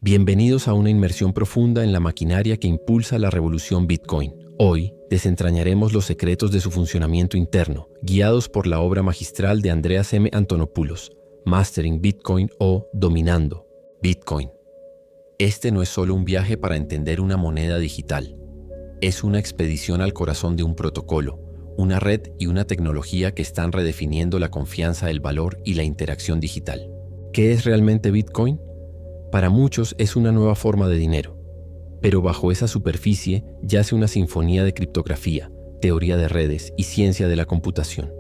Bienvenidos a una inmersión profunda en la maquinaria que impulsa la revolución Bitcoin. Hoy desentrañaremos los secretos de su funcionamiento interno, guiados por la obra magistral de Andreas M. Antonopoulos, Mastering Bitcoin o Dominando Bitcoin. Este no es solo un viaje para entender una moneda digital. Es una expedición al corazón de un protocolo, una red y una tecnología que están redefiniendo la confianza, el valor y la interacción digital. ¿Qué es realmente Bitcoin? Para muchos es una nueva forma de dinero, pero bajo esa superficie yace una sinfonía de criptografía, teoría de redes y ciencia de la computación.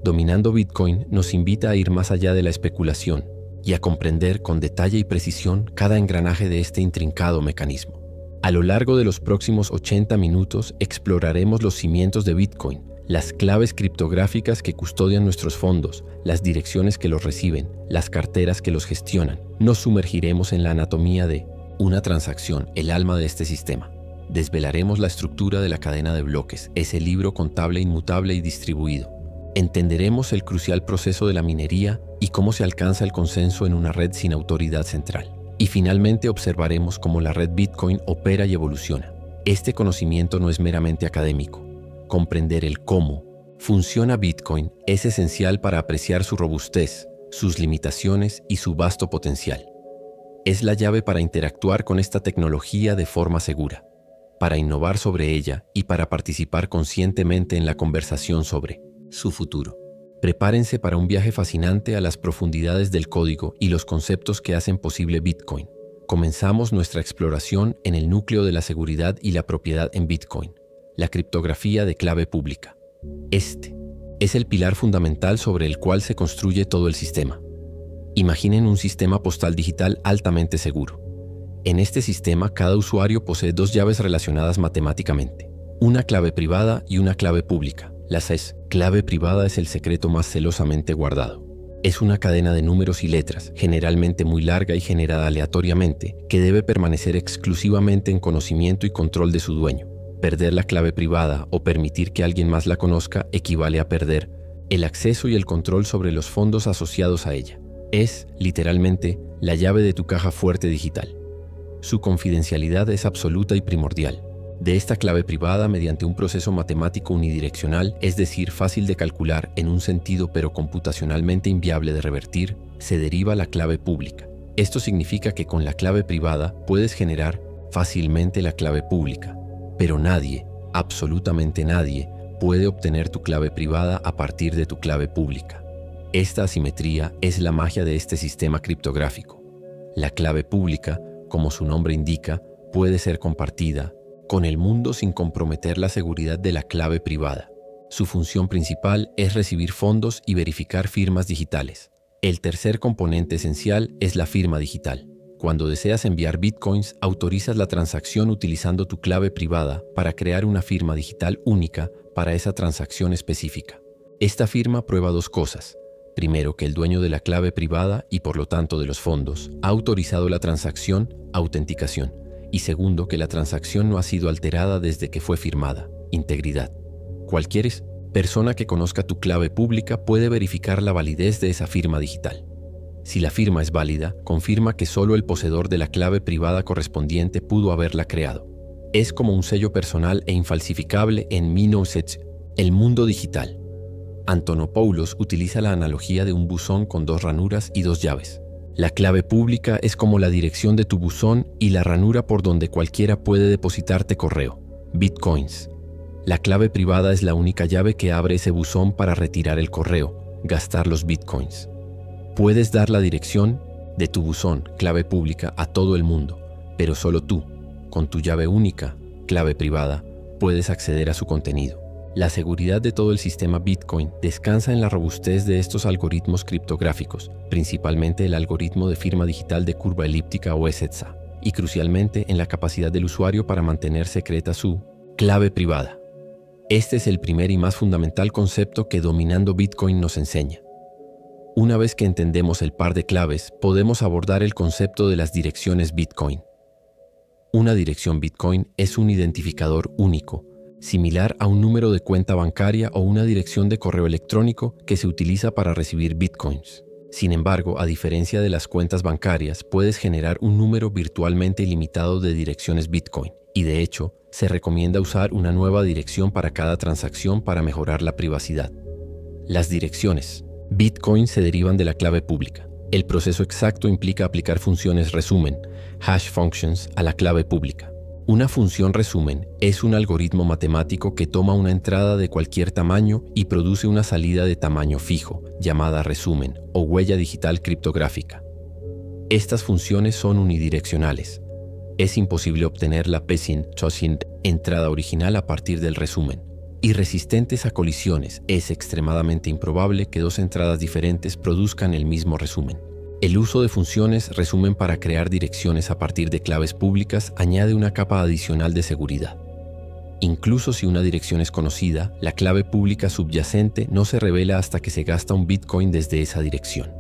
Dominando Bitcoin nos invita a ir más allá de la especulación y a comprender con detalle y precisión cada engranaje de este intrincado mecanismo. A lo largo de los próximos 80 minutos exploraremos los cimientos de Bitcoin, las claves criptográficas que custodian nuestros fondos, las direcciones que los reciben, las carteras que los gestionan. Nos sumergiremos en la anatomía de una transacción, el alma de este sistema. Desvelaremos la estructura de la cadena de bloques, ese libro contable inmutable y distribuido. Entenderemos el crucial proceso de la minería y cómo se alcanza el consenso en una red sin autoridad central. Y finalmente observaremos cómo la red Bitcoin opera y evoluciona. Este conocimiento no es meramente académico. Comprender el cómo funciona Bitcoin es esencial para apreciar su robustez, sus limitaciones y su vasto potencial. Es la llave para interactuar con esta tecnología de forma segura, para innovar sobre ella y para participar conscientemente en la conversación sobre su futuro. Prepárense para un viaje fascinante a las profundidades del código y los conceptos que hacen posible Bitcoin. Comenzamos nuestra exploración en el núcleo de la seguridad y la propiedad en Bitcoin, la criptografía de clave pública. Este es el pilar fundamental sobre el cual se construye todo el sistema. Imaginen un sistema postal digital altamente seguro. En este sistema, cada usuario posee dos llaves relacionadas matemáticamente, una clave privada y una clave pública. La clave privada es el secreto más celosamente guardado. Es una cadena de números y letras, generalmente muy larga y generada aleatoriamente, que debe permanecer exclusivamente en conocimiento y control de su dueño. Perder la clave privada o permitir que alguien más la conozca equivale a perder el acceso y el control sobre los fondos asociados a ella. Es, literalmente, la llave de tu caja fuerte digital. Su confidencialidad es absoluta y primordial. De esta clave privada, mediante un proceso matemático unidireccional, es decir, fácil de calcular en un sentido pero computacionalmente inviable de revertir, se deriva la clave pública. Esto significa que con la clave privada puedes generar fácilmente la clave pública. Pero nadie, absolutamente nadie, puede obtener tu clave privada a partir de tu clave pública. Esta asimetría es la magia de este sistema criptográfico. La clave pública, como su nombre indica, puede ser compartida con el mundo sin comprometer la seguridad de la clave privada. Su función principal es recibir fondos y verificar firmas digitales. El tercer componente esencial es la firma digital. Cuando deseas enviar bitcoins, autorizas la transacción utilizando tu clave privada para crear una firma digital única para esa transacción específica. Esta firma prueba dos cosas. Primero, que el dueño de la clave privada y por lo tanto de los fondos ha autorizado la transacción, autenticación. Y segundo, que la transacción no ha sido alterada desde que fue firmada, integridad. Cualquier persona que conozca tu clave pública puede verificar la validez de esa firma digital. Si la firma es válida, confirma que solo el poseedor de la clave privada correspondiente pudo haberla creado. Es como un sello personal e infalsificable en Minoset, el mundo digital. Antonopoulos utiliza la analogía de un buzón con dos ranuras y dos llaves. La clave pública es como la dirección de tu buzón y la ranura por donde cualquiera puede depositarte correo, bitcoins. La clave privada es la única llave que abre ese buzón para retirar el correo, gastar los bitcoins. Puedes dar la dirección de tu buzón, clave pública, a todo el mundo, pero solo tú, con tu llave única, clave privada, puedes acceder a su contenido. La seguridad de todo el sistema Bitcoin descansa en la robustez de estos algoritmos criptográficos, principalmente el algoritmo de firma digital de curva elíptica o SETSA, y crucialmente en la capacidad del usuario para mantener secreta su clave privada. Este es el primer y más fundamental concepto que Dominando Bitcoin nos enseña. Una vez que entendemos el par de claves, podemos abordar el concepto de las direcciones Bitcoin. Una dirección Bitcoin es un identificador único, similar a un número de cuenta bancaria o una dirección de correo electrónico que se utiliza para recibir Bitcoins. Sin embargo, a diferencia de las cuentas bancarias, puedes generar un número virtualmente ilimitado de direcciones Bitcoin y, de hecho, se recomienda usar una nueva dirección para cada transacción para mejorar la privacidad. Las direcciones Bitcoin se derivan de la clave pública. El proceso exacto implica aplicar funciones resumen, hash functions, a la clave pública. Una función resumen es un algoritmo matemático que toma una entrada de cualquier tamaño y produce una salida de tamaño fijo, llamada resumen o huella digital criptográfica. Estas funciones son unidireccionales. Es imposible obtener la PSIN entrada original a partir del resumen. Y resistentes a colisiones, es extremadamente improbable que dos entradas diferentes produzcan el mismo resumen. El uso de funciones resumen para crear direcciones a partir de claves públicas añade una capa adicional de seguridad. Incluso si una dirección es conocida, la clave pública subyacente no se revela hasta que se gasta un Bitcoin desde esa dirección.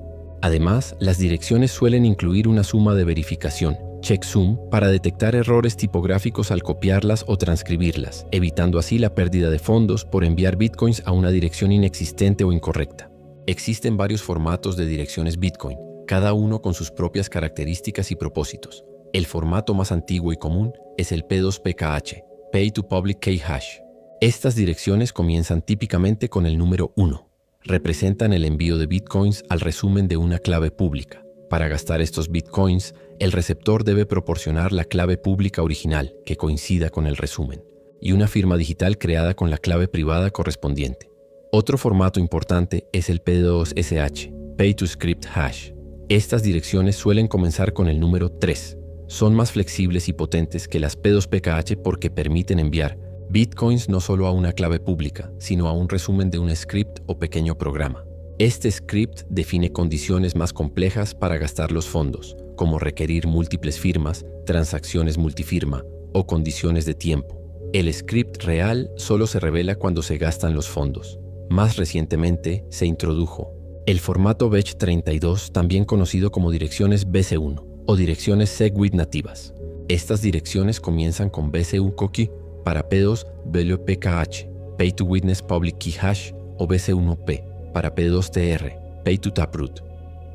Además, las direcciones suelen incluir una suma de verificación, checksum, para detectar errores tipográficos al copiarlas o transcribirlas, evitando así la pérdida de fondos por enviar Bitcoins a una dirección inexistente o incorrecta. Existen varios formatos de direcciones Bitcoin, cada uno con sus propias características y propósitos. El formato más antiguo y común es el P2PKH, Pay to Public Key Hash. Estas direcciones comienzan típicamente con el número 1. Representan el envío de Bitcoins al resumen de una clave pública. Para gastar estos Bitcoins, el receptor debe proporcionar la clave pública original, que coincida con el resumen, y una firma digital creada con la clave privada correspondiente. Otro formato importante es el P2SH, Pay to Script Hash. Estas direcciones suelen comenzar con el número 3. Son más flexibles y potentes que las P2PKH porque permiten enviar Bitcoins no solo a una clave pública, sino a un resumen de un script o pequeño programa. Este script define condiciones más complejas para gastar los fondos, como requerir múltiples firmas, transacciones multifirma o condiciones de tiempo. El script real solo se revela cuando se gastan los fondos. Más recientemente se introdujo el formato Bech32, también conocido como direcciones BC1 o direcciones SegWit nativas. Estas direcciones comienzan con BC1 Cookie para P2PKH, Pay to Witness Public Key Hash, o BC1P para P2TR, Pay to Taproot.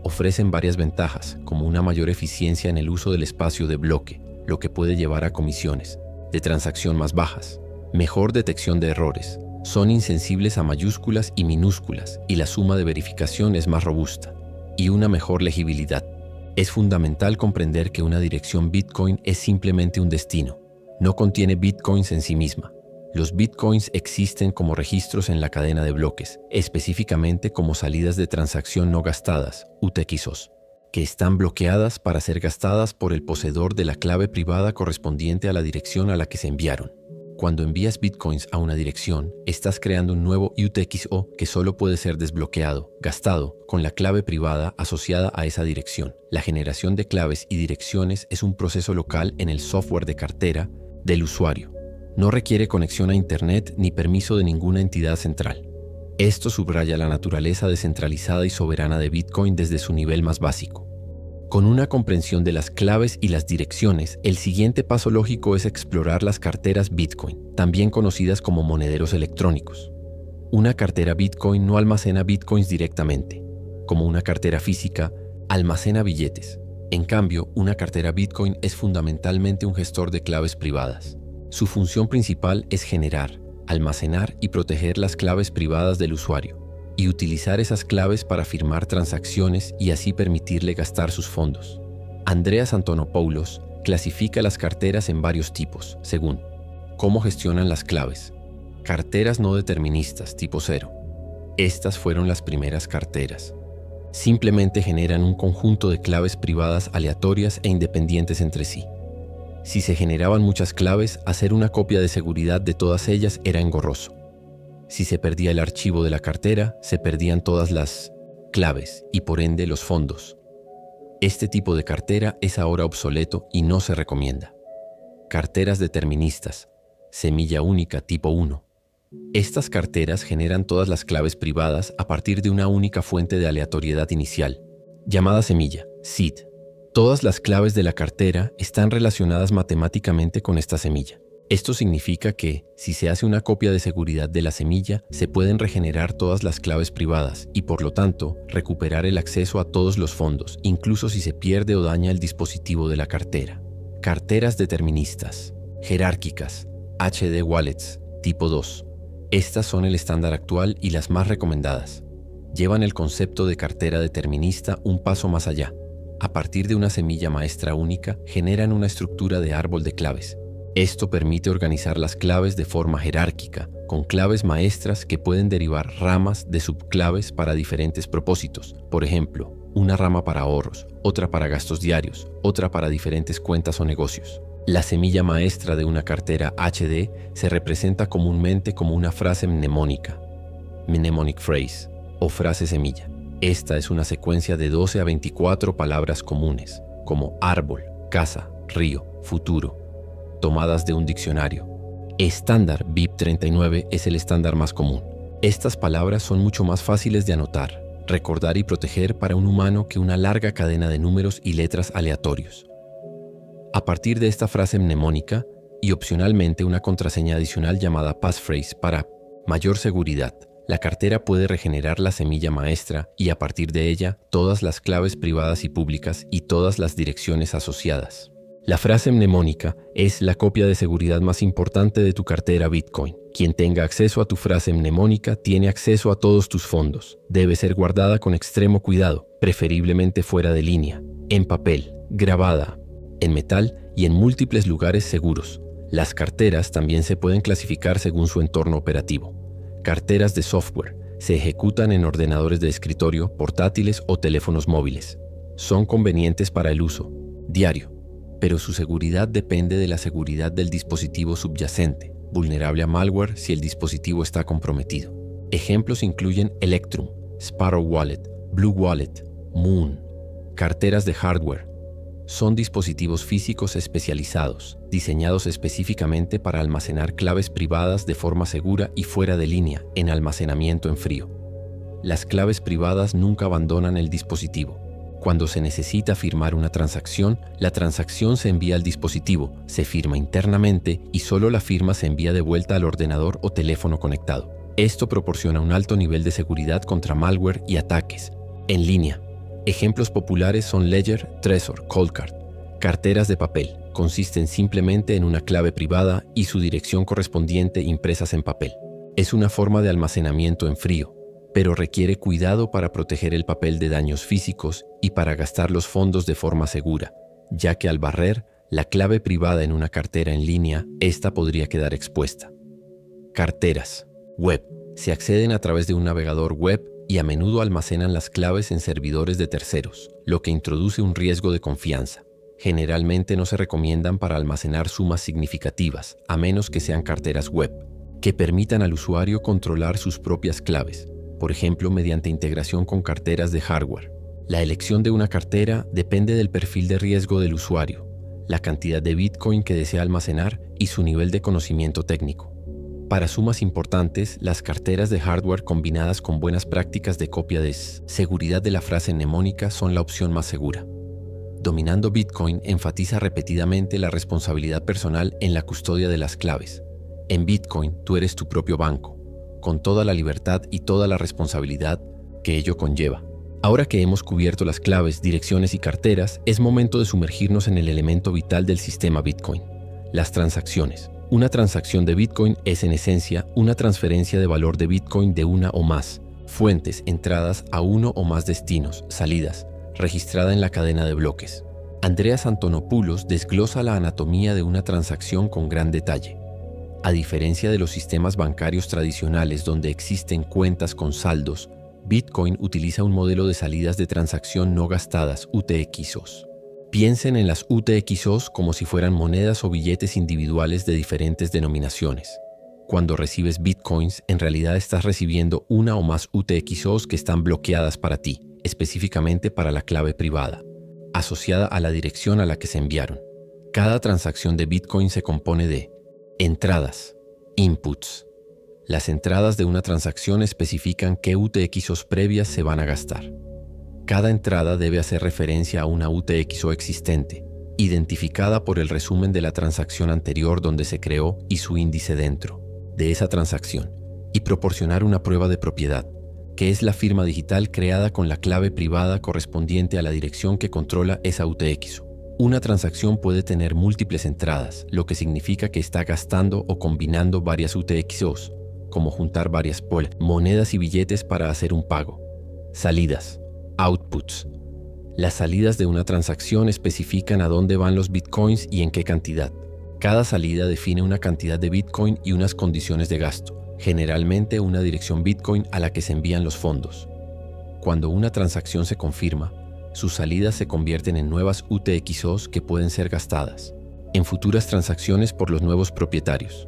Ofrecen varias ventajas, como una mayor eficiencia en el uso del espacio de bloque, lo que puede llevar a comisiones de transacción más bajas, mejor detección de errores, son insensibles a mayúsculas y minúsculas y la suma de verificación es más robusta, y una mejor legibilidad. Es fundamental comprender que una dirección Bitcoin es simplemente un destino, no contiene Bitcoins en sí misma. Los Bitcoins existen como registros en la cadena de bloques, específicamente como salidas de transacción no gastadas, UTXOs, que están bloqueadas para ser gastadas por el poseedor de la clave privada correspondiente a la dirección a la que se enviaron. Cuando envías Bitcoins a una dirección, estás creando un nuevo UTXO que solo puede ser desbloqueado, gastado, con la clave privada asociada a esa dirección. La generación de claves y direcciones es un proceso local en el software de cartera del usuario. No requiere conexión a Internet ni permiso de ninguna entidad central. Esto subraya la naturaleza descentralizada y soberana de Bitcoin desde su nivel más básico. Con una comprensión de las claves y las direcciones, el siguiente paso lógico es explorar las carteras Bitcoin, también conocidas como monederos electrónicos. Una cartera Bitcoin no almacena Bitcoins directamente. Como una cartera física, almacena billetes. En cambio, una cartera Bitcoin es fundamentalmente un gestor de claves privadas. Su función principal es generar, almacenar y proteger las claves privadas del usuario, y utilizar esas claves para firmar transacciones y así permitirle gastar sus fondos. Andreas Antonopoulos clasifica las carteras en varios tipos, según cómo gestionan las claves. Carteras no deterministas, tipo 0. Estas fueron las primeras carteras. Simplemente generan un conjunto de claves privadas aleatorias e independientes entre sí. Si se generaban muchas claves, hacer una copia de seguridad de todas ellas era engorroso. Si se perdía el archivo de la cartera, se perdían todas las claves y por ende los fondos. Este tipo de cartera es ahora obsoleto y no se recomienda. Carteras deterministas, semilla única tipo 1. Estas carteras generan todas las claves privadas a partir de una única fuente de aleatoriedad inicial, llamada semilla, seed. Todas las claves de la cartera están relacionadas matemáticamente con esta semilla. Esto significa que, si se hace una copia de seguridad de la semilla, se pueden regenerar todas las claves privadas y, por lo tanto, recuperar el acceso a todos los fondos, incluso si se pierde o daña el dispositivo de la cartera. Carteras deterministas, jerárquicas, HD Wallets, tipo 2. Estas son el estándar actual y las más recomendadas. Llevan el concepto de cartera determinista un paso más allá. A partir de una semilla maestra única, generan una estructura de árbol de claves. Esto permite organizar las claves de forma jerárquica, con claves maestras que pueden derivar ramas de subclaves para diferentes propósitos. Por ejemplo, una rama para ahorros, otra para gastos diarios, otra para diferentes cuentas o negocios. La semilla maestra de una cartera HD se representa comúnmente como una frase mnemónica, mnemonic phrase, o frase semilla. Esta es una secuencia de 12 a 24 palabras comunes, como árbol, casa, río, futuro, tomadas de un diccionario. Estándar BIP39 es el estándar más común. Estas palabras son mucho más fáciles de anotar, recordar y proteger para un humano que una larga cadena de números y letras aleatorios. A partir de esta frase mnemónica, y opcionalmente una contraseña adicional llamada passphrase para mayor seguridad, la cartera puede regenerar la semilla maestra y a partir de ella todas las claves privadas y públicas y todas las direcciones asociadas. La frase mnemónica es la copia de seguridad más importante de tu cartera Bitcoin. Quien tenga acceso a tu frase mnemónica tiene acceso a todos tus fondos. Debe ser guardada con extremo cuidado, preferiblemente fuera de línea, en papel, grabada, en metal y en múltiples lugares seguros. Las carteras también se pueden clasificar según su entorno operativo. Carteras de software se ejecutan en ordenadores de escritorio, portátiles o teléfonos móviles. Son convenientes para el uso diario, pero su seguridad depende de la seguridad del dispositivo subyacente, vulnerable a malware si el dispositivo está comprometido. Ejemplos incluyen Electrum, Sparrow Wallet, Blue Wallet, Moon. Carteras de hardware. Son dispositivos físicos especializados, diseñados específicamente para almacenar claves privadas de forma segura y fuera de línea, en almacenamiento en frío. Las claves privadas nunca abandonan el dispositivo. Cuando se necesita firmar una transacción, la transacción se envía al dispositivo, se firma internamente y solo la firma se envía de vuelta al ordenador o teléfono conectado. Esto proporciona un alto nivel de seguridad contra malware y ataques. En línea. Ejemplos populares son Ledger, Trezor, Coldcard. Carteras de papel. Consisten simplemente en una clave privada y su dirección correspondiente impresas en papel. Es una forma de almacenamiento en frío, pero requiere cuidado para proteger el papel de daños físicos y para gastar los fondos de forma segura, ya que al barrer la clave privada en una cartera en línea, esta podría quedar expuesta. Carteras web. Se acceden a través de un navegador web y a menudo almacenan las claves en servidores de terceros, lo que introduce un riesgo de confianza. Generalmente no se recomiendan para almacenar sumas significativas, a menos que sean carteras web, que permitan al usuario controlar sus propias claves, por ejemplo mediante integración con carteras de hardware. La elección de una cartera depende del perfil de riesgo del usuario, la cantidad de Bitcoin que desea almacenar y su nivel de conocimiento técnico. Para sumas importantes, las carteras de hardware combinadas con buenas prácticas de copia de seguridad de la frase mnemónica son la opción más segura. Dominando Bitcoin enfatiza repetidamente la responsabilidad personal en la custodia de las claves. En Bitcoin, tú eres tu propio banco, con toda la libertad y toda la responsabilidad que ello conlleva. Ahora que hemos cubierto las claves, direcciones y carteras, es momento de sumergirnos en el elemento vital del sistema Bitcoin, las transacciones. Una transacción de Bitcoin es en esencia una transferencia de valor de Bitcoin de una o más fuentes, entradas a uno o más destinos, salidas, registrada en la cadena de bloques. Andreas Antonopoulos desglosa la anatomía de una transacción con gran detalle. A diferencia de los sistemas bancarios tradicionales donde existen cuentas con saldos, Bitcoin utiliza un modelo de salidas de transacción no gastadas, UTXOs. Piensen en las UTXOs como si fueran monedas o billetes individuales de diferentes denominaciones. Cuando recibes Bitcoins, en realidad estás recibiendo una o más UTXOs que están bloqueadas para ti, específicamente para la clave privada, asociada a la dirección a la que se enviaron. Cada transacción de Bitcoin se compone de entradas, inputs. Las entradas de una transacción especifican qué UTXOs previas se van a gastar. Cada entrada debe hacer referencia a una UTXO existente, identificada por el resumen de la transacción anterior donde se creó y su índice dentro de esa transacción, y proporcionar una prueba de propiedad, que es la firma digital creada con la clave privada correspondiente a la dirección que controla esa UTXO. Una transacción puede tener múltiples entradas, lo que significa que está gastando o combinando varias UTXOs, como juntar varias monedas y billetes para hacer un pago. Salidas, outputs. Las salidas de una transacción especifican a dónde van los bitcoins y en qué cantidad. Cada salida define una cantidad de bitcoin y unas condiciones de gasto, generalmente una dirección bitcoin a la que se envían los fondos. Cuando una transacción se confirma, sus salidas se convierten en nuevas UTXOs que pueden ser gastadas en futuras transacciones por los nuevos propietarios.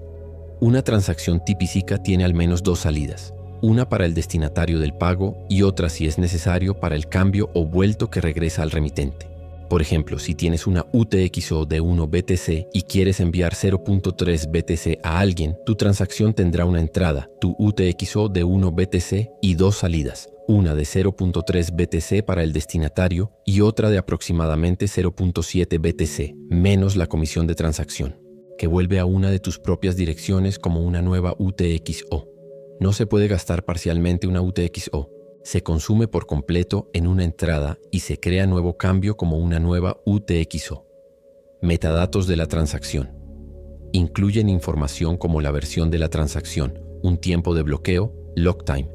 Una transacción típica tiene al menos dos salidas, una para el destinatario del pago y otra, si es necesario, para el cambio o vuelto que regresa al remitente. Por ejemplo, si tienes una UTXO de 1 BTC y quieres enviar 0.3 BTC a alguien, tu transacción tendrá una entrada, tu UTXO de 1 BTC, y dos salidas, una de 0.3 BTC para el destinatario y otra de aproximadamente 0.7 BTC, menos la comisión de transacción, que vuelve a una de tus propias direcciones como una nueva UTXO. No se puede gastar parcialmente una UTXO. Se consume por completo en una entrada y se crea nuevo cambio como una nueva UTXO. Metadatos de la transacción. Incluyen información como la versión de la transacción, un tiempo de bloqueo, lock time,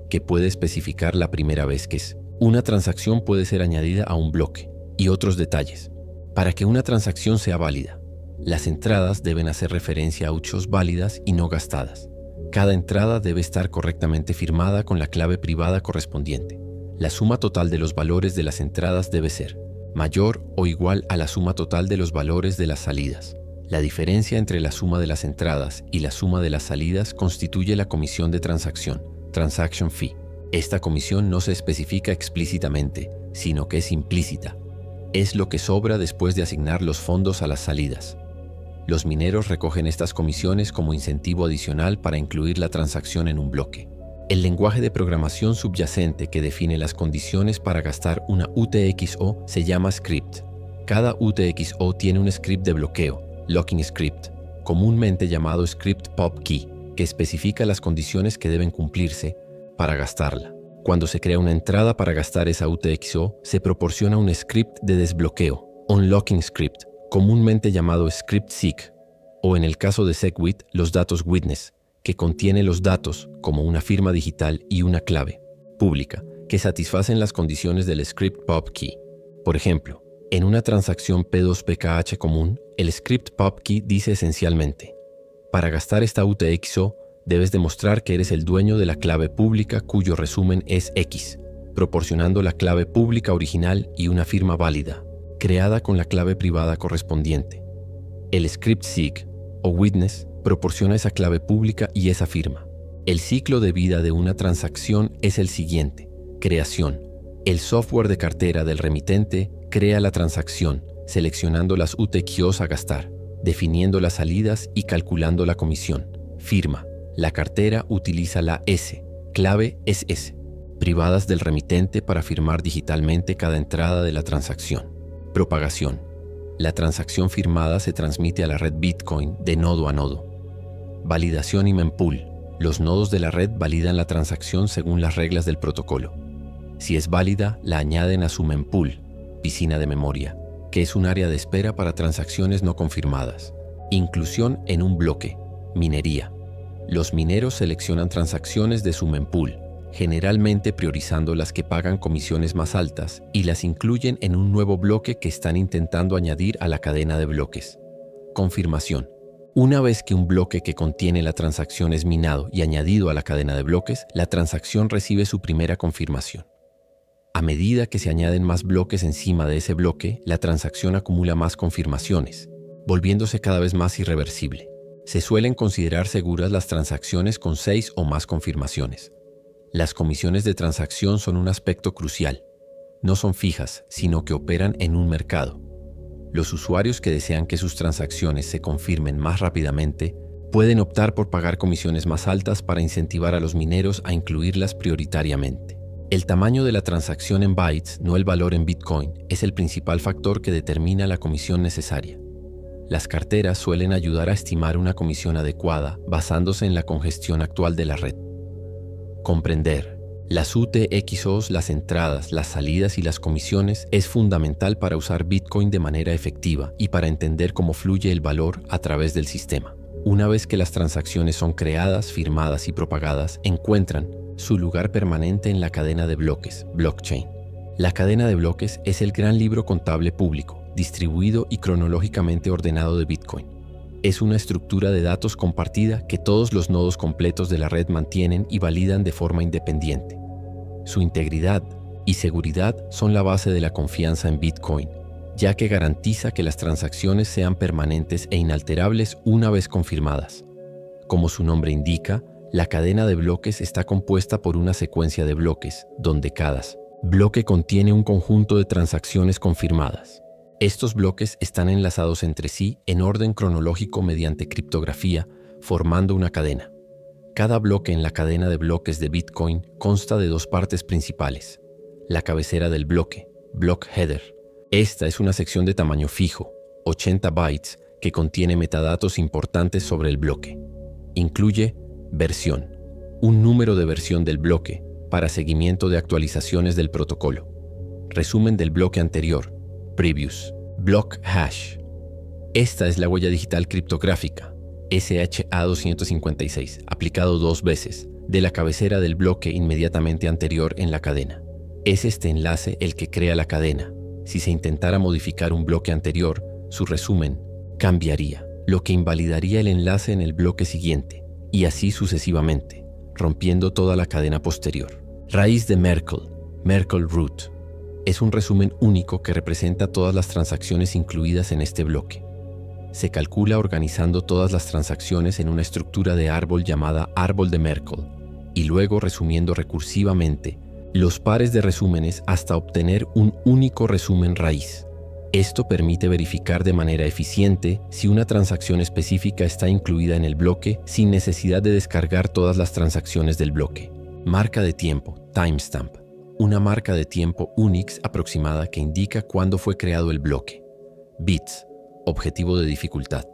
que puede especificar la primera vez que una transacción puede ser añadida a un bloque, y otros detalles. Para que una transacción sea válida, las entradas deben hacer referencia a UTXOs válidas y no gastadas. Cada entrada debe estar correctamente firmada con la clave privada correspondiente. La suma total de los valores de las entradas debe ser mayor o igual a la suma total de los valores de las salidas. La diferencia entre la suma de las entradas y la suma de las salidas constituye la comisión de transacción, transaction fee. Esta comisión no se especifica explícitamente, sino que es implícita. Es lo que sobra después de asignar los fondos a las salidas. Los mineros recogen estas comisiones como incentivo adicional para incluir la transacción en un bloque. El lenguaje de programación subyacente que define las condiciones para gastar una UTXO se llama script. Cada UTXO tiene un script de bloqueo, locking script, comúnmente llamado script pop key, que especifica las condiciones que deben cumplirse para gastarla. Cuando se crea una entrada para gastar esa UTXO, se proporciona un script de desbloqueo, unlocking script, comúnmente llamado script seek, o en el caso de SegWit, los datos witness, que contiene los datos como una firma digital y una clave pública que satisfacen las condiciones del script pop key. Por ejemplo, en una transacción P2PKH común, el script pop key dice esencialmente: para gastar esta UTXO, debes demostrar que eres el dueño de la clave pública cuyo resumen es X, proporcionando la clave pública original y una firma válida, creada con la clave privada correspondiente. El script seek o witness proporciona esa clave pública y esa firma. El ciclo de vida de una transacción es el siguiente: creación. El software de cartera del remitente crea la transacción, seleccionando las UTXOs a gastar, definiendo las salidas y calculando la comisión. Firma. La cartera utiliza la S, clave es S, privadas del remitente para firmar digitalmente cada entrada de la transacción. Propagación. La transacción firmada se transmite a la red Bitcoin de nodo a nodo. Validación y mempool. Los nodos de la red validan la transacción según las reglas del protocolo. Si es válida, la añaden a su mempool, piscina de memoria, que es un área de espera para transacciones no confirmadas. Inclusión en un bloque. Minería. Los mineros seleccionan transacciones de su mempool, generalmente priorizando las que pagan comisiones más altas, y las incluyen en un nuevo bloque que están intentando añadir a la cadena de bloques. Confirmación. Una vez que un bloque que contiene la transacción es minado y añadido a la cadena de bloques, la transacción recibe su primera confirmación. A medida que se añaden más bloques encima de ese bloque, la transacción acumula más confirmaciones, volviéndose cada vez más irreversible. Se suelen considerar seguras las transacciones con 6 o más confirmaciones. Las comisiones de transacción son un aspecto crucial. No son fijas, sino que operan en un mercado. Los usuarios que desean que sus transacciones se confirmen más rápidamente pueden optar por pagar comisiones más altas para incentivar a los mineros a incluirlas prioritariamente. El tamaño de la transacción en bytes, no el valor en Bitcoin, es el principal factor que determina la comisión necesaria. Las carteras suelen ayudar a estimar una comisión adecuada basándose en la congestión actual de la red. Comprender las UTXOs, las entradas, las salidas y las comisiones es fundamental para usar Bitcoin de manera efectiva y para entender cómo fluye el valor a través del sistema. Una vez que las transacciones son creadas, firmadas y propagadas, encuentran su lugar permanente en la cadena de bloques, blockchain. La cadena de bloques es el gran libro contable público, distribuido y cronológicamente ordenado de Bitcoin. Es una estructura de datos compartida que todos los nodos completos de la red mantienen y validan de forma independiente. Su integridad y seguridad son la base de la confianza en Bitcoin, ya que garantiza que las transacciones sean permanentes e inalterables una vez confirmadas. Como su nombre indica, la cadena de bloques está compuesta por una secuencia de bloques, donde cada bloque contiene un conjunto de transacciones confirmadas. Estos bloques están enlazados entre sí en orden cronológico mediante criptografía, formando una cadena. Cada bloque en la cadena de bloques de Bitcoin consta de dos partes principales. La cabecera del bloque, block header. Esta es una sección de tamaño fijo, 80 bytes, que contiene metadatos importantes sobre el bloque. Incluye versión, un número de versión del bloque para seguimiento de actualizaciones del protocolo. Resumen del bloque anterior, previous, block hash. Esta es la huella digital criptográfica, SHA-256, aplicado 2 veces, de la cabecera del bloque inmediatamente anterior en la cadena. Es este enlace el que crea la cadena. Si se intentara modificar un bloque anterior, su resumen cambiaría, lo que invalidaría el enlace en el bloque siguiente, y así sucesivamente, rompiendo toda la cadena posterior. Raíz de Merkle, Merkle Root. Es un resumen único que representa todas las transacciones incluidas en este bloque. Se calcula organizando todas las transacciones en una estructura de árbol llamada árbol de Merkle, y luego resumiendo recursivamente los pares de resúmenes hasta obtener un único resumen raíz. Esto permite verificar de manera eficiente si una transacción específica está incluida en el bloque sin necesidad de descargar todas las transacciones del bloque. Marca de tiempo, timestamp. Una marca de tiempo Unix aproximada que indica cuándo fue creado el bloque. Bits, objetivo de dificultad.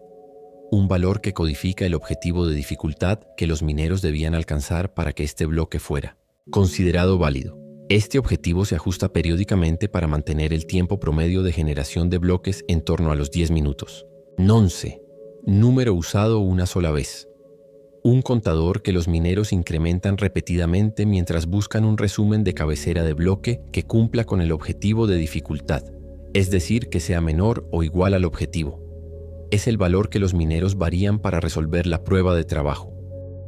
Un valor que codifica el objetivo de dificultad que los mineros debían alcanzar para que este bloque fuera considerado válido. Este objetivo se ajusta periódicamente para mantener el tiempo promedio de generación de bloques en torno a los 10 minutos. Nonce, número usado una sola vez. Un contador que los mineros incrementan repetidamente mientras buscan un resumen de cabecera de bloque que cumpla con el objetivo de dificultad, es decir, que sea menor o igual al objetivo. Es el valor que los mineros varían para resolver la prueba de trabajo.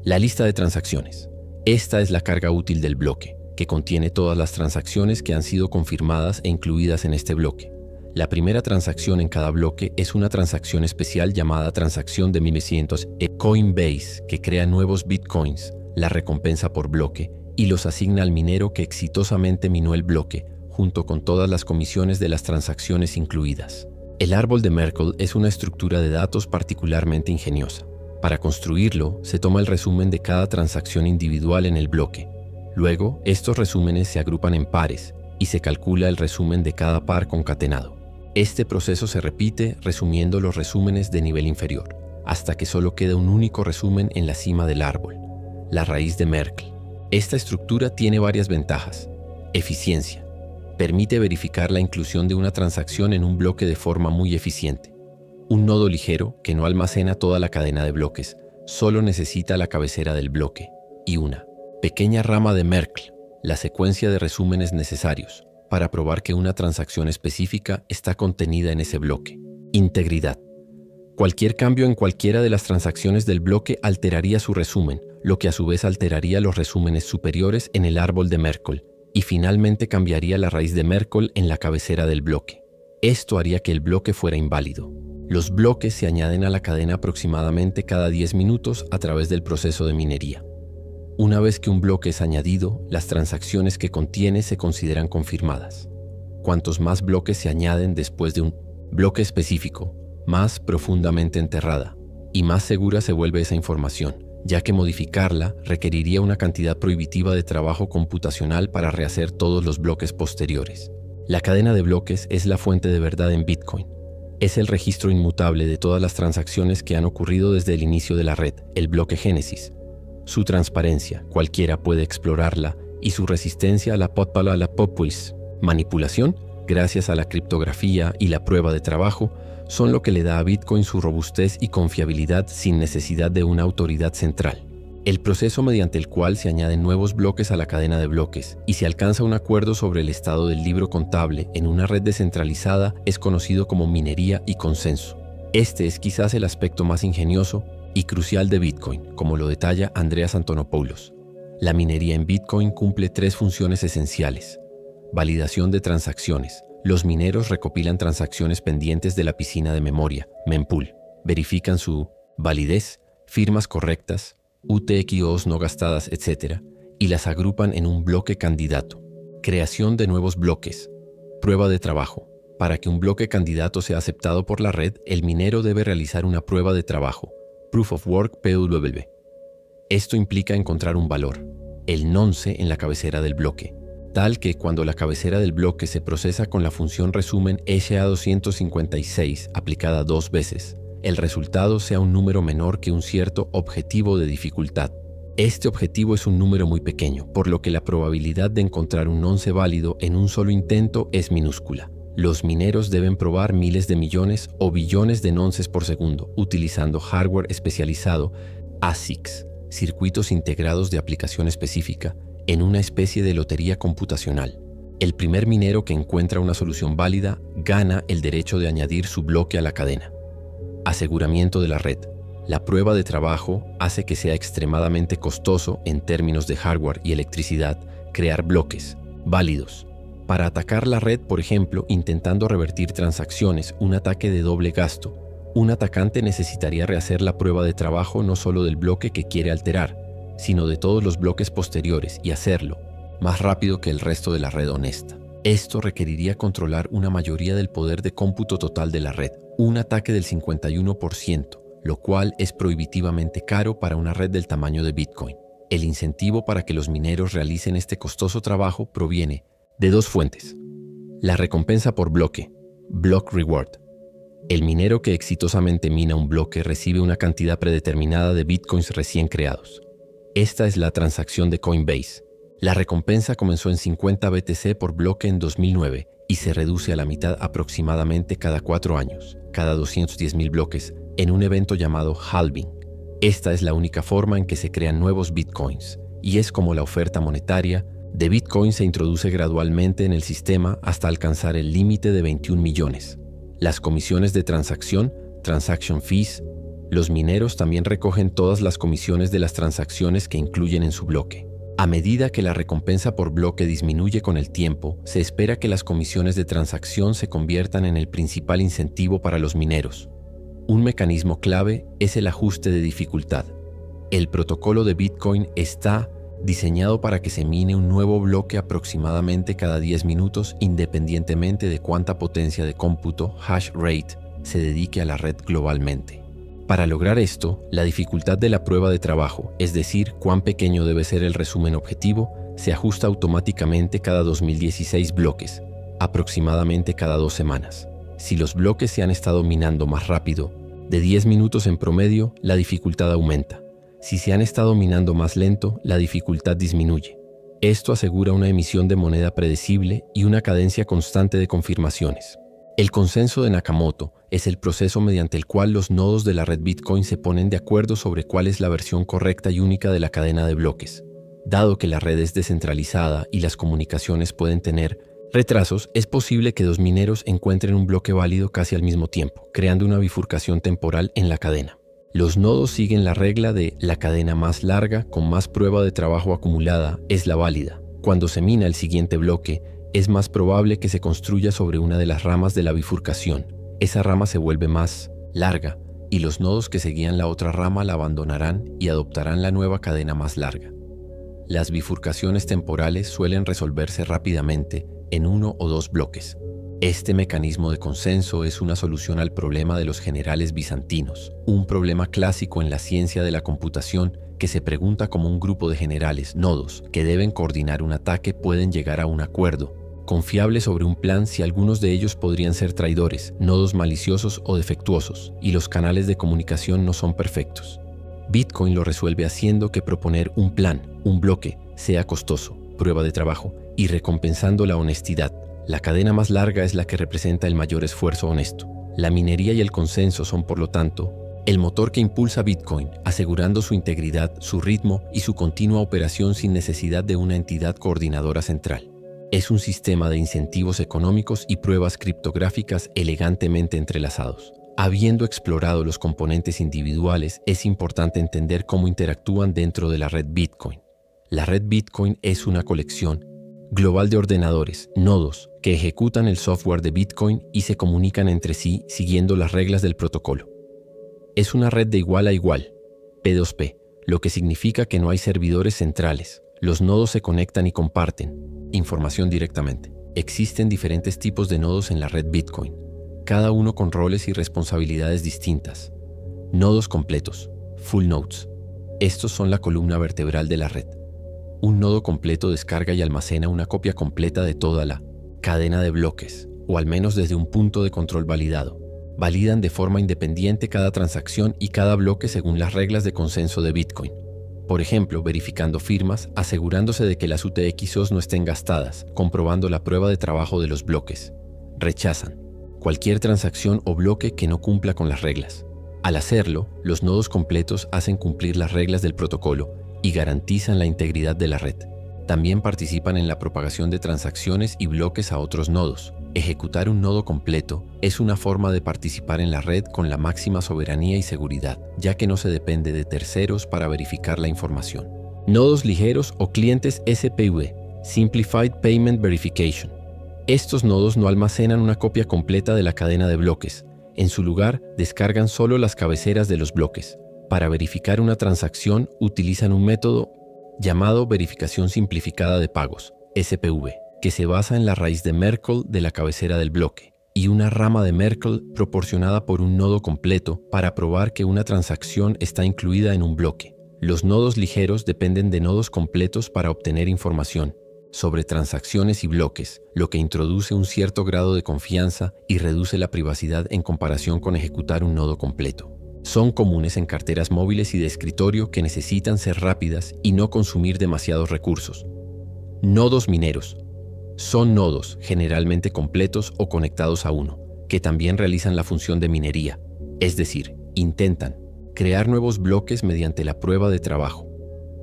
La lista de transacciones. Esta es la carga útil del bloque, que contiene todas las transacciones que han sido confirmadas e incluidas en este bloque. La primera transacción en cada bloque es una transacción especial llamada transacción de 1900 Coinbase, que crea nuevos bitcoins, la recompensa por bloque, y los asigna al minero que exitosamente minó el bloque, junto con todas las comisiones de las transacciones incluidas. El árbol de Merkle es una estructura de datos particularmente ingeniosa. Para construirlo, se toma el resumen de cada transacción individual en el bloque. Luego, estos resúmenes se agrupan en pares y se calcula el resumen de cada par concatenado. Este proceso se repite resumiendo los resúmenes de nivel inferior, hasta que solo queda un único resumen en la cima del árbol, la raíz de Merkle. Esta estructura tiene varias ventajas. Eficiencia. Permite verificar la inclusión de una transacción en un bloque de forma muy eficiente. Un nodo ligero, que no almacena toda la cadena de bloques, solo necesita la cabecera del bloque y una pequeña rama de Merkle, la secuencia de resúmenes necesarios, para probar que una transacción específica está contenida en ese bloque. Integridad. Cualquier cambio en cualquiera de las transacciones del bloque alteraría su resumen, lo que a su vez alteraría los resúmenes superiores en el árbol de Merkle, y finalmente cambiaría la raíz de Merkle en la cabecera del bloque. Esto haría que el bloque fuera inválido. Los bloques se añaden a la cadena aproximadamente cada 10 minutos a través del proceso de minería. Una vez que un bloque es añadido, las transacciones que contiene se consideran confirmadas. Cuantos más bloques se añaden después de un bloque específico, más profundamente enterrada y más segura se vuelve esa información, ya que modificarla requeriría una cantidad prohibitiva de trabajo computacional para rehacer todos los bloques posteriores. La cadena de bloques es la fuente de verdad en Bitcoin. Es el registro inmutable de todas las transacciones que han ocurrido desde el inicio de la red, el bloque génesis. Su transparencia, cualquiera puede explorarla, y su resistencia a la manipulación, gracias a la criptografía y la prueba de trabajo, son lo que le da a Bitcoin su robustez y confiabilidad sin necesidad de una autoridad central. El proceso mediante el cual se añaden nuevos bloques a la cadena de bloques y se alcanza un acuerdo sobre el estado del libro contable en una red descentralizada es conocido como minería y consenso. Este es quizás el aspecto más ingenioso y crucial de Bitcoin, como lo detalla Andreas Antonopoulos. La minería en Bitcoin cumple 3 funciones esenciales. Validación de transacciones. Los mineros recopilan transacciones pendientes de la piscina de memoria, mempool. Verifican su validez, firmas correctas, UTXOs no gastadas, etc. y las agrupan en un bloque candidato. Creación de nuevos bloques. Prueba de trabajo. Para que un bloque candidato sea aceptado por la red, el minero debe realizar una prueba de trabajo, Proof of Work PW. Esto implica encontrar un valor, el nonce en la cabecera del bloque, tal que cuando la cabecera del bloque se procesa con la función resumen SHA-256 aplicada 2 veces, el resultado sea un número menor que un cierto objetivo de dificultad. Este objetivo es un número muy pequeño, por lo que la probabilidad de encontrar un nonce válido en un solo intento es minúscula. Los mineros deben probar miles de millones o billones de nonces por segundo, utilizando hardware especializado, ASICs, circuitos integrados de aplicación específica, en una especie de lotería computacional. El primer minero que encuentra una solución válida gana el derecho de añadir su bloque a la cadena. Aseguramiento de la red. La prueba de trabajo hace que sea extremadamente costoso en términos de hardware y electricidad crear bloques válidos. Para atacar la red, por ejemplo, intentando revertir transacciones, un ataque de doble gasto, un atacante necesitaría rehacer la prueba de trabajo no solo del bloque que quiere alterar, sino de todos los bloques posteriores y hacerlo más rápido que el resto de la red honesta. Esto requeriría controlar una mayoría del poder de cómputo total de la red, un ataque del 51%, lo cual es prohibitivamente caro para una red del tamaño de Bitcoin. El incentivo para que los mineros realicen este costoso trabajo proviene de 2 fuentes. La recompensa por bloque, Block Reward. El minero que exitosamente mina un bloque recibe una cantidad predeterminada de Bitcoins recién creados. Esta es la transacción de Coinbase. La recompensa comenzó en 50 BTC por bloque en 2009 y se reduce a la mitad aproximadamente cada 4 años, cada 210.000 bloques, en un evento llamado halving. Esta es la única forma en que se crean nuevos Bitcoins, y es como la oferta monetaria de Bitcoin se introduce gradualmente en el sistema hasta alcanzar el límite de 21 millones. Las comisiones de transacción, transaction fees. Los mineros también recogen todas las comisiones de las transacciones que incluyen en su bloque. A medida que la recompensa por bloque disminuye con el tiempo, se espera que las comisiones de transacción se conviertan en el principal incentivo para los mineros. Un mecanismo clave es el ajuste de dificultad. El protocolo de Bitcoin está diseñado para que se mine un nuevo bloque aproximadamente cada 10 minutos independientemente de cuánta potencia de cómputo, hash rate, se dedique a la red globalmente. Para lograr esto, la dificultad de la prueba de trabajo, es decir, cuán pequeño debe ser el resumen objetivo, se ajusta automáticamente cada 2016 bloques, aproximadamente cada 2 semanas. Si los bloques se han estado minando más rápido, de 10 minutos en promedio, la dificultad aumenta. Si se han estado minando más lento, la dificultad disminuye. Esto asegura una emisión de moneda predecible y una cadencia constante de confirmaciones. El consenso de Nakamoto es el proceso mediante el cual los nodos de la red Bitcoin se ponen de acuerdo sobre cuál es la versión correcta y única de la cadena de bloques. Dado que la red es descentralizada y las comunicaciones pueden tener retrasos, es posible que 2 mineros encuentren un bloque válido casi al mismo tiempo, creando una bifurcación temporal en la cadena. Los nodos siguen la regla de la cadena más larga con más prueba de trabajo acumulada es la válida. Cuando se mina el siguiente bloque, es más probable que se construya sobre una de las ramas de la bifurcación. Esa rama se vuelve más larga y los nodos que seguían la otra rama la abandonarán y adoptarán la nueva cadena más larga. Las bifurcaciones temporales suelen resolverse rápidamente en 1 o 2 bloques. Este mecanismo de consenso es una solución al problema de los generales bizantinos, un problema clásico en la ciencia de la computación que se pregunta cómo un grupo de generales, nodos, que deben coordinar un ataque pueden llegar a un acuerdo confiable sobre un plan si algunos de ellos podrían ser traidores, nodos maliciosos o defectuosos, y los canales de comunicación no son perfectos. Bitcoin lo resuelve haciendo que proponer un plan, un bloque, sea costoso, prueba de trabajo, y recompensando la honestidad. La cadena más larga es la que representa el mayor esfuerzo honesto. La minería y el consenso son, por lo tanto, el motor que impulsa Bitcoin, asegurando su integridad, su ritmo y su continua operación sin necesidad de una entidad coordinadora central. Es un sistema de incentivos económicos y pruebas criptográficas elegantemente entrelazados. Habiendo explorado los componentes individuales, es importante entender cómo interactúan dentro de la red Bitcoin. La red Bitcoin es una colección global de ordenadores, nodos, que ejecutan el software de Bitcoin y se comunican entre sí siguiendo las reglas del protocolo. Es una red de igual a igual, P2P, lo que significa que no hay servidores centrales. Los nodos se conectan y comparten información directamente. Existen diferentes tipos de nodos en la red Bitcoin, cada uno con roles y responsabilidades distintas. Nodos completos, full nodes. Estos son la columna vertebral de la red. Un nodo completo descarga y almacena una copia completa de toda la cadena de bloques, o al menos desde un punto de control validado. Validan de forma independiente cada transacción y cada bloque según las reglas de consenso de Bitcoin. Por ejemplo, verificando firmas, asegurándose de que las UTXOs no estén gastadas, comprobando la prueba de trabajo de los bloques. Rechazan cualquier transacción o bloque que no cumpla con las reglas. Al hacerlo, los nodos completos hacen cumplir las reglas del protocolo y garantizan la integridad de la red. También participan en la propagación de transacciones y bloques a otros nodos. Ejecutar un nodo completo es una forma de participar en la red con la máxima soberanía y seguridad, ya que no se depende de terceros para verificar la información. Nodos ligeros o clientes SPV, Simplified Payment Verification. Estos nodos no almacenan una copia completa de la cadena de bloques. En su lugar, descargan solo las cabeceras de los bloques. Para verificar una transacción, utilizan un método llamado verificación simplificada de pagos, SPV, que se basa en la raíz de Merkle de la cabecera del bloque y una rama de Merkle proporcionada por un nodo completo para probar que una transacción está incluida en un bloque. Los nodos ligeros dependen de nodos completos para obtener información sobre transacciones y bloques, lo que introduce un cierto grado de confianza y reduce la privacidad en comparación con ejecutar un nodo completo. Son comunes en carteras móviles y de escritorio que necesitan ser rápidas y no consumir demasiados recursos. Nodos mineros. Son nodos, generalmente completos o conectados a uno, que también realizan la función de minería, es decir, intentan crear nuevos bloques mediante la prueba de trabajo.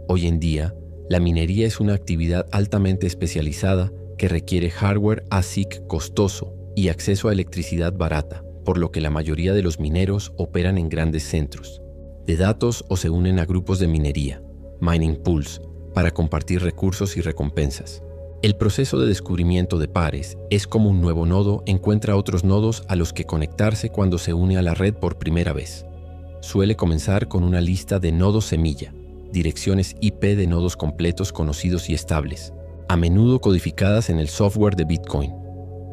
Hoy en día, la minería es una actividad altamente especializada que requiere hardware ASIC costoso y acceso a electricidad barata, por lo que la mayoría de los mineros operan en grandes centros de datos o se unen a grupos de minería, mining pools, para compartir recursos y recompensas. El proceso de descubrimiento de pares es como un nuevo nodo encuentra otros nodos a los que conectarse cuando se une a la red por primera vez. Suele comenzar con una lista de nodos semilla, direcciones IP de nodos completos conocidos y estables, a menudo codificadas en el software de Bitcoin.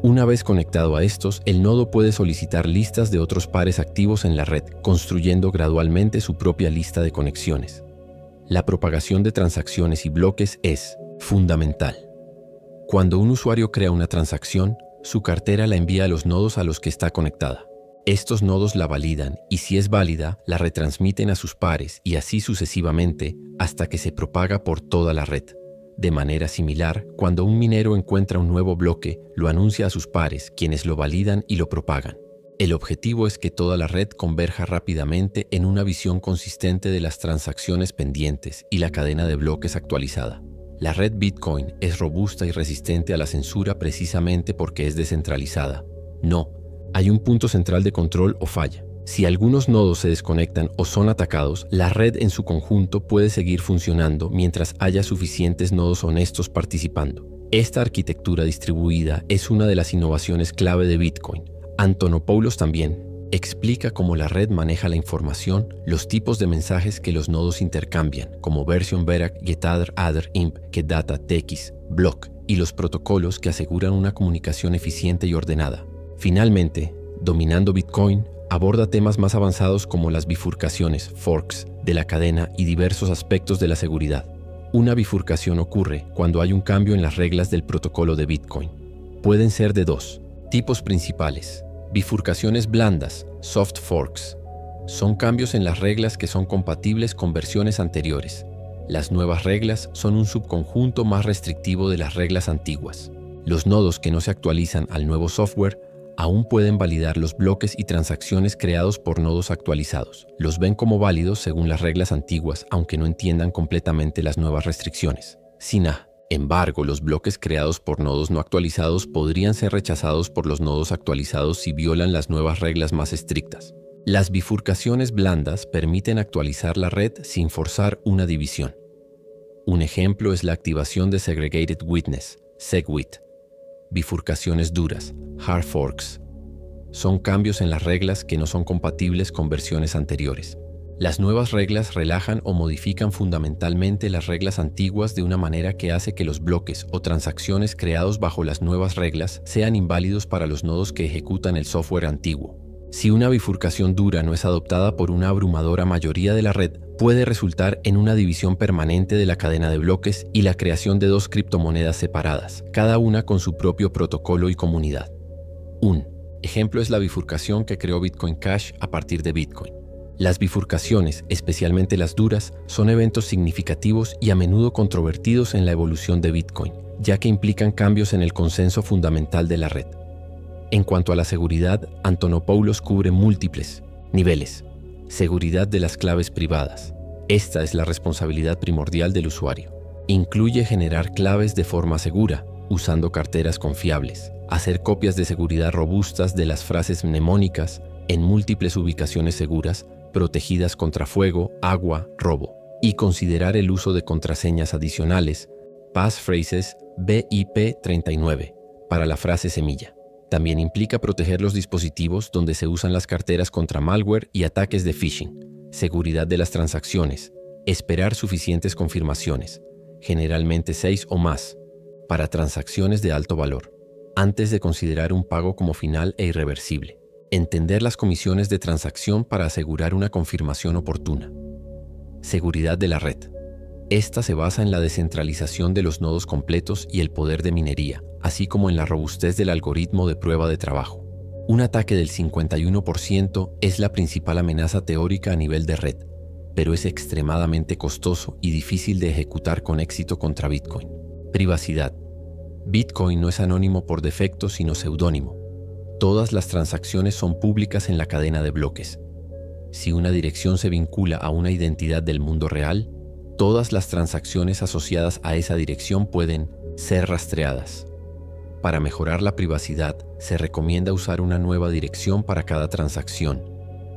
Una vez conectado a estos, el nodo puede solicitar listas de otros pares activos en la red, construyendo gradualmente su propia lista de conexiones. La propagación de transacciones y bloques es fundamental. Cuando un usuario crea una transacción, su cartera la envía a los nodos a los que está conectada. Estos nodos la validan y, si es válida, la retransmiten a sus pares y así sucesivamente hasta que se propaga por toda la red. De manera similar, cuando un minero encuentra un nuevo bloque, lo anuncia a sus pares, quienes lo validan y lo propagan. El objetivo es que toda la red converja rápidamente en una visión consistente de las transacciones pendientes y la cadena de bloques actualizada. La red Bitcoin es robusta y resistente a la censura precisamente porque es descentralizada. No hay un punto central de control o falla. Si algunos nodos se desconectan o son atacados, la red en su conjunto puede seguir funcionando mientras haya suficientes nodos honestos participando. Esta arquitectura distribuida es una de las innovaciones clave de Bitcoin. Antonopoulos también explica cómo la red maneja la información, los tipos de mensajes que los nodos intercambian, como version, Berak, Getadr, Adr, Imp, GetData, TX, Block, y los protocolos que aseguran una comunicación eficiente y ordenada. Finalmente, Dominando Bitcoin aborda temas más avanzados como las bifurcaciones, forks, de la cadena y diversos aspectos de la seguridad. Una bifurcación ocurre cuando hay un cambio en las reglas del protocolo de Bitcoin. Pueden ser de dos tipos principales: bifurcaciones blandas, soft forks. Son cambios en las reglas que son compatibles con versiones anteriores. Las nuevas reglas son un subconjunto más restrictivo de las reglas antiguas. Los nodos que no se actualizan al nuevo software aún pueden validar los bloques y transacciones creados por nodos actualizados. Los ven como válidos según las reglas antiguas, aunque no entiendan completamente las nuevas restricciones. Sin embargo, los bloques creados por nodos no actualizados podrían ser rechazados por los nodos actualizados si violan las nuevas reglas más estrictas. Las bifurcaciones blandas permiten actualizar la red sin forzar una división. Un ejemplo es la activación de Segregated Witness, SegWit. Bifurcaciones duras, hard forks. Son cambios en las reglas que no son compatibles con versiones anteriores. Las nuevas reglas relajan o modifican fundamentalmente las reglas antiguas de una manera que hace que los bloques o transacciones creados bajo las nuevas reglas sean inválidos para los nodos que ejecutan el software antiguo. Si una bifurcación dura no es adoptada por una abrumadora mayoría de la red, puede resultar en una división permanente de la cadena de bloques y la creación de dos criptomonedas separadas, cada una con su propio protocolo y comunidad. Un ejemplo es la bifurcación que creó Bitcoin Cash a partir de Bitcoin. Las bifurcaciones, especialmente las duras, son eventos significativos y a menudo controvertidos en la evolución de Bitcoin, ya que implican cambios en el consenso fundamental de la red. En cuanto a la seguridad, Antonopoulos cubre múltiples niveles. Seguridad de las claves privadas. Esta es la responsabilidad primordial del usuario. Incluye generar claves de forma segura, usando carteras confiables, hacer copias de seguridad robustas de las frases mnemónicas en múltiples ubicaciones seguras, protegidas contra fuego, agua, robo, y considerar el uso de contraseñas adicionales, passphrases BIP39, para la frase semilla. También implica proteger los dispositivos donde se usan las carteras contra malware y ataques de phishing, seguridad de las transacciones, esperar suficientes confirmaciones, generalmente 6 o más, para transacciones de alto valor, antes de considerar un pago como final e irreversible, entender las comisiones de transacción para asegurar una confirmación oportuna. Seguridad de la red. Esta se basa en la descentralización de los nodos completos y el poder de minería, así como en la robustez del algoritmo de prueba de trabajo. Un ataque del 51% es la principal amenaza teórica a nivel de red, pero es extremadamente costoso y difícil de ejecutar con éxito contra Bitcoin. Privacidad. Bitcoin no es anónimo por defecto, sino seudónimo. Todas las transacciones son públicas en la cadena de bloques. Si una dirección se vincula a una identidad del mundo real, todas las transacciones asociadas a esa dirección pueden ser rastreadas. Para mejorar la privacidad, se recomienda usar una nueva dirección para cada transacción,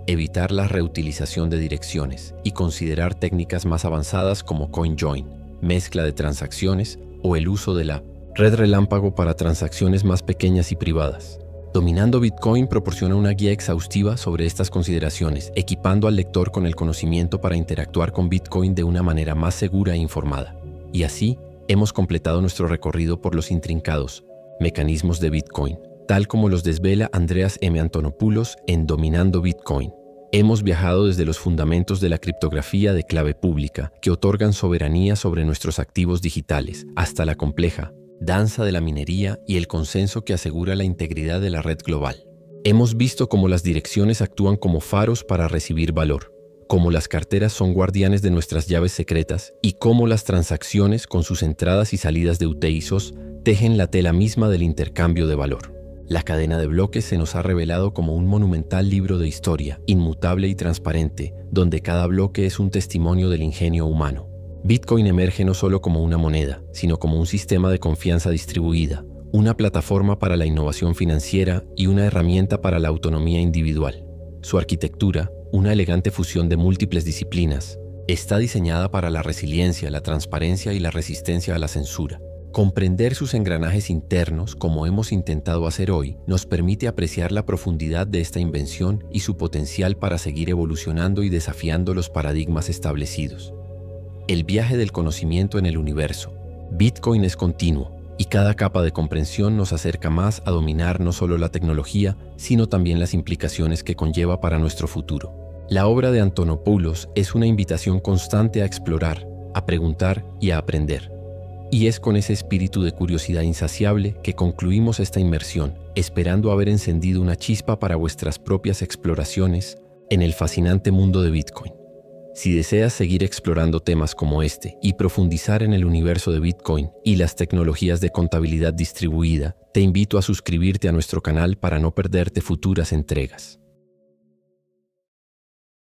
evitar la reutilización de direcciones y considerar técnicas más avanzadas como CoinJoin, mezcla de transacciones o el uso de la red relámpago para transacciones más pequeñas y privadas. Dominando Bitcoin proporciona una guía exhaustiva sobre estas consideraciones, equipando al lector con el conocimiento para interactuar con Bitcoin de una manera más segura e informada. Y así, hemos completado nuestro recorrido por los intrincados mecanismos de Bitcoin, tal como los desvela Andreas M. Antonopoulos en Dominando Bitcoin. Hemos viajado desde los fundamentos de la criptografía de clave pública, que otorgan soberanía sobre nuestros activos digitales, hasta la compleja danza de la minería y el consenso que asegura la integridad de la red global. Hemos visto cómo las direcciones actúan como faros para recibir valor, cómo las carteras son guardianes de nuestras llaves secretas y cómo las transacciones, con sus entradas y salidas de UTXOs, tejen la tela misma del intercambio de valor. La cadena de bloques se nos ha revelado como un monumental libro de historia, inmutable y transparente, donde cada bloque es un testimonio del ingenio humano. Bitcoin emerge no solo como una moneda, sino como un sistema de confianza distribuida, una plataforma para la innovación financiera y una herramienta para la autonomía individual. Su arquitectura, una elegante fusión de múltiples disciplinas, está diseñada para la resiliencia, la transparencia y la resistencia a la censura. Comprender sus engranajes internos, como hemos intentado hacer hoy, nos permite apreciar la profundidad de esta invención y su potencial para seguir evolucionando y desafiando los paradigmas establecidos. El viaje del conocimiento en el universo. Bitcoin es continuo, y cada capa de comprensión nos acerca más a dominar no solo la tecnología, sino también las implicaciones que conlleva para nuestro futuro. La obra de Antonopoulos es una invitación constante a explorar, a preguntar y a aprender. Y es con ese espíritu de curiosidad insaciable que concluimos esta inmersión, esperando haber encendido una chispa para vuestras propias exploraciones en el fascinante mundo de Bitcoin. Si deseas seguir explorando temas como este y profundizar en el universo de Bitcoin y las tecnologías de contabilidad distribuida, te invito a suscribirte a nuestro canal para no perderte futuras entregas.